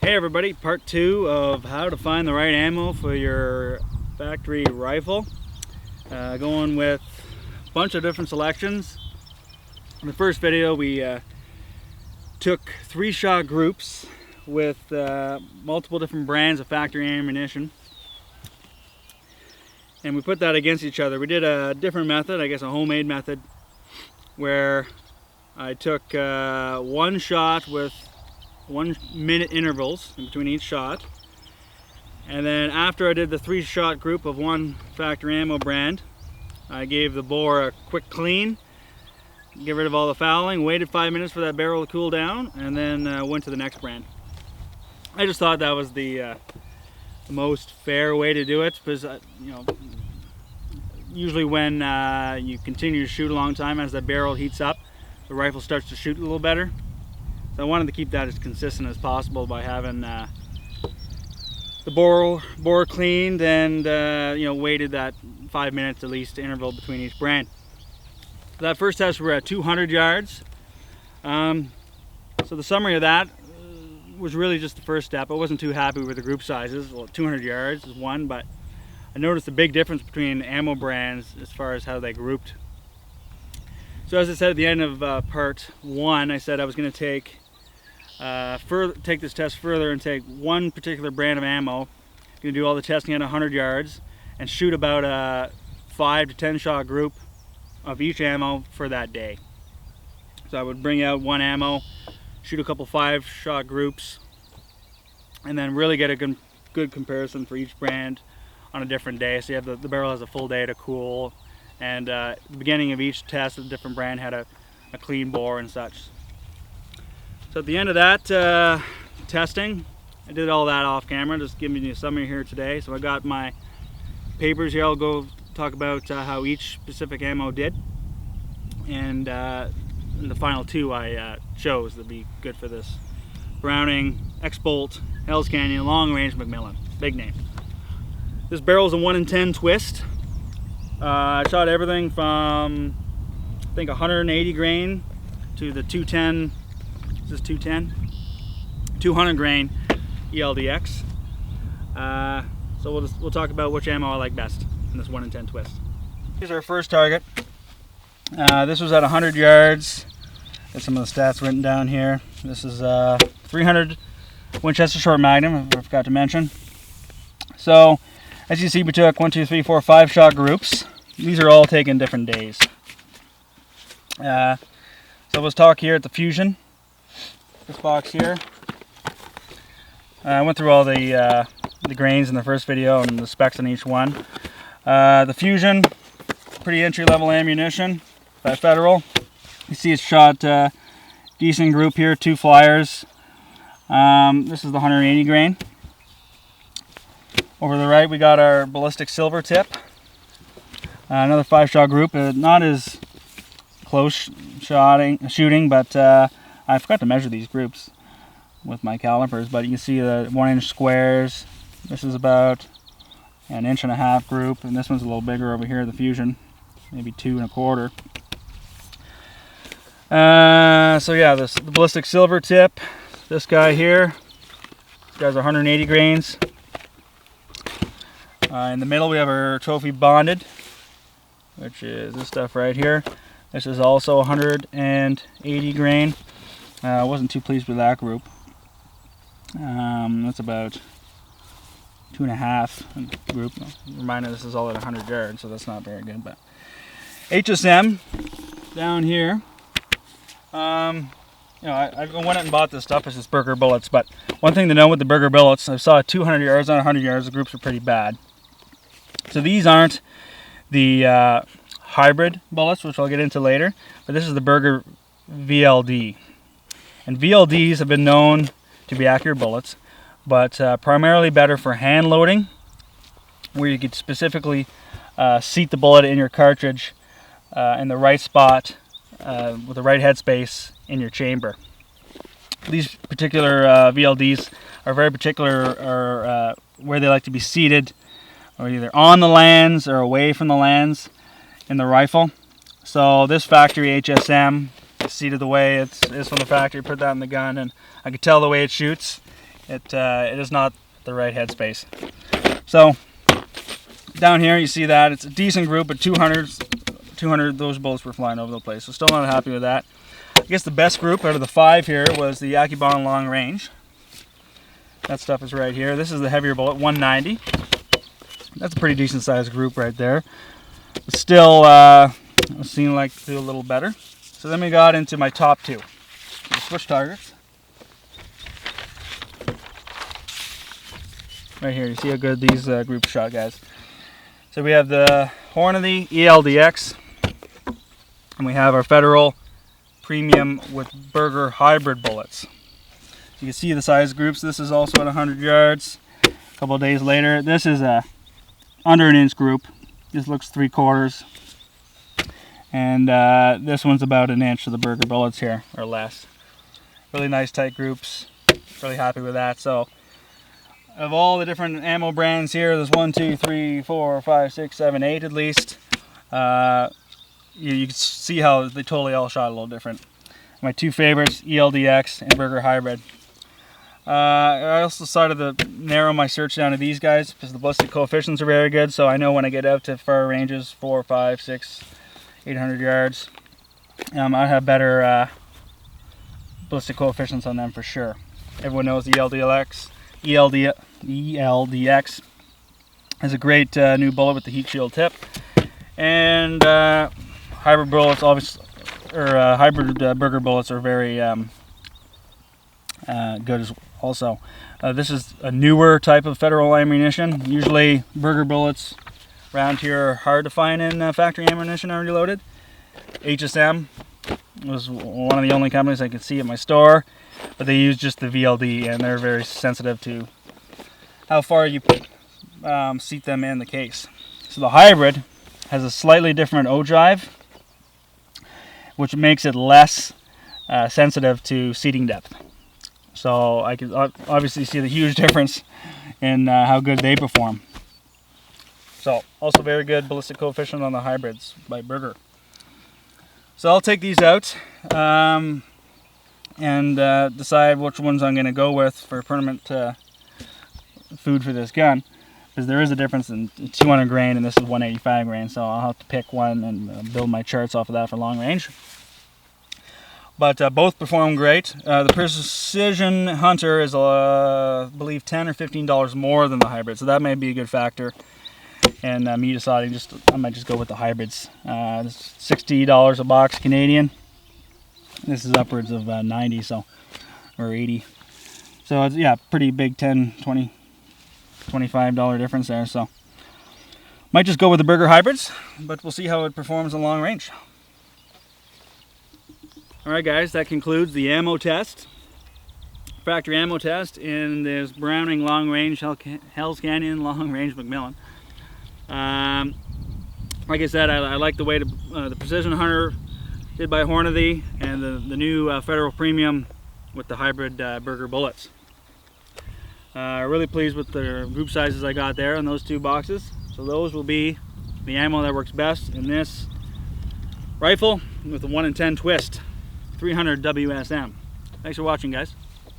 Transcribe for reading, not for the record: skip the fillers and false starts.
Hey everybody, part 2 of how to find the right ammo for your factory rifle. Going with a bunch of different selections. In the first video we took 3-shot groups with multiple different brands of factory ammunition. And we put that against each other. We did a different method, I guess a homemade method, where I took one shot with 1-minute intervals in between each shot, and then after I did the 3-shot group of one factory ammo brand, I gave the bore a quick clean, get rid of all the fouling, waited 5 minutes for that barrel to cool down, and then went to the next brand. I just thought that was the most fair way to do it, because usually when you continue to shoot a long time, as that barrel heats up, the rifle starts to shoot a little better. So I wanted to keep that as consistent as possible by having the bore cleaned and waited that 5 minutes at least interval between each brand. So that first test we were at 200 yards. So the summary of that was really just the first step. I wasn't too happy with the group sizes. Well, 200 yards is one, but I noticed a big difference between ammo brands as far as how they grouped. So as I said at the end of part 1, I said I was going to take this test further and take one particular brand of ammo. I'm going to do all the testing at 100 yards and shoot about a 5 to 10 shot group of each ammo for that day. So I would bring out one ammo, shoot a couple 5-shot groups, and then really get a good comparison for each brand on a different day. So you have the barrel has a full day to cool, and at the beginning of each test, a different brand had a clean bore and such. So at the end of that testing, I did all that off camera, just giving you a summary here today. So I got my papers here. I'll go talk about how each specific ammo did, and the final 2 I chose to be good for this Browning X-Bolt Hell's Canyon long range McMillan, big name. This barrel is a 1 in 10 twist. I shot everything from I think 180 grain to the 210. Is this 210? 200 grain ELDX. So we'll talk about which ammo I like best in this 1 in 10 twist. Here's our first target. This was at 100 yards. Got some of the stats written down here. This is 300 Winchester short magnum, I forgot to mention. So as you see, we took 1, 2, 3, 4, 5-shot groups. These are all taken different days. So let's talk here at the Fusion. This box here. I went through all the grains in the first video and the specs on each one. The Fusion, pretty entry-level ammunition by Federal. You see it's shot decent group here, 2 flyers. This is the 180 grain. Over the right we got our ballistic silver tip. Another 5-shot group, not as close shooting, but I forgot to measure these groups with my calipers, but you can see the 1-inch squares. This is about an 1.5 inch group, and this one's a little bigger over here, the Fusion, maybe 2 1/4. So yeah, the ballistic silver tip. This guy here, these guys are 180 grains. In the middle we have our trophy bonded, which is this stuff right here. This is also 180 grain. I wasn't too pleased with that group. That's about 2.5 group. Reminder, this is all at 100 yards, so that's not very good. But HSM down here. I went out and bought this stuff. It's just Burger bullets. But one thing to know with the Burger bullets, I saw 200 yards on 100 yards. The groups are pretty bad. So these aren't the hybrid bullets, which I'll get into later. But this is the Burger VLD. And VLDs have been known to be accurate bullets, but primarily better for hand loading, where you could specifically seat the bullet in your cartridge in the right spot with the right headspace in your chamber. These particular VLDs are very particular where they like to be seated, or either on the lands or away from the lands in the rifle. So this factory HSM, seated the way it is from the factory, put that in the gun, and I could tell the way it shoots. it is not the right headspace. So down here you see that it's a decent group, but 200, those bullets were flying over the place. So still not happy with that. I guess the best group out of the 5 here was the Akibon long range. That stuff is right here. This is the heavier bullet, 190. That's a pretty decent sized group right there. But still, I seem like to do a little better. So then we got into my top 2. The switch targets. Right here, you see how good these groups shot, guys. So we have the Horn of the ELDX, and we have our Federal Premium with Burger hybrid bullets. You can see the size groups. This is also at 100 yards. A couple of days later, this is a under an inch group. This looks 3/4, and this one's about an inch of the Burger bullets here, or less. Really nice tight groups. Really happy with that. So of all the different ammo brands here, there's 1, 2, 3, 4, 5, 6, 7, 8 at least. You can see how they totally all shot a little different. My 2 favorites, ELDX and Burger Hybrid. I also decided to narrow my search down to these guys because the ballistic coefficients are very good. So I know when I get out to far ranges, 4, 5, 6, 800 yards, I have better ballistic coefficients on them for sure. Everyone knows the ELDX has a great new bullet with the heat shield tip, and hybrid bullets, obviously, or hybrid Burger bullets are very good as also. This is a newer type of Federal ammunition. Usually Burger bullets around here are hard to find in factory ammunition already loaded. HSM was one of the only companies I could see at my store, but they use just the VLD, and they're very sensitive to how far you seat them in the case. So the hybrid has a slightly different ogive, which makes it less sensitive to seating depth. So I can obviously see the huge difference in how good they perform. So also very good ballistic coefficient on the hybrids by Burger. So I'll take these out and decide which ones I'm going to go with for permanent food for this gun, because there is a difference in 200 grain and this is 185 grain, so I'll have to pick one and build my charts off of that for long range. But both perform great. The Precision Hunter is, I believe, $10 or $15 more than the hybrid, so that may be a good factor. And me deciding I might just go with the hybrids. This is $60 a box Canadian. This is upwards of 90, so, or 80. So it's, yeah, pretty big $10, $20, $25 difference there. So might just go with the Burger hybrids, but we'll see how it performs in long range. Alright guys, that concludes the ammo test, factory ammo test in this Browning long range Hell's Canyon long range McMillan. Like I said, I like the way the Precision Hunter did by Hornady, and the new Federal Premium with the hybrid Burger bullets. Really pleased with the group sizes I got there in those 2 boxes. So those will be the ammo that works best in this rifle with the 1 in 10 twist. 300 WSM. Thanks for watching, guys.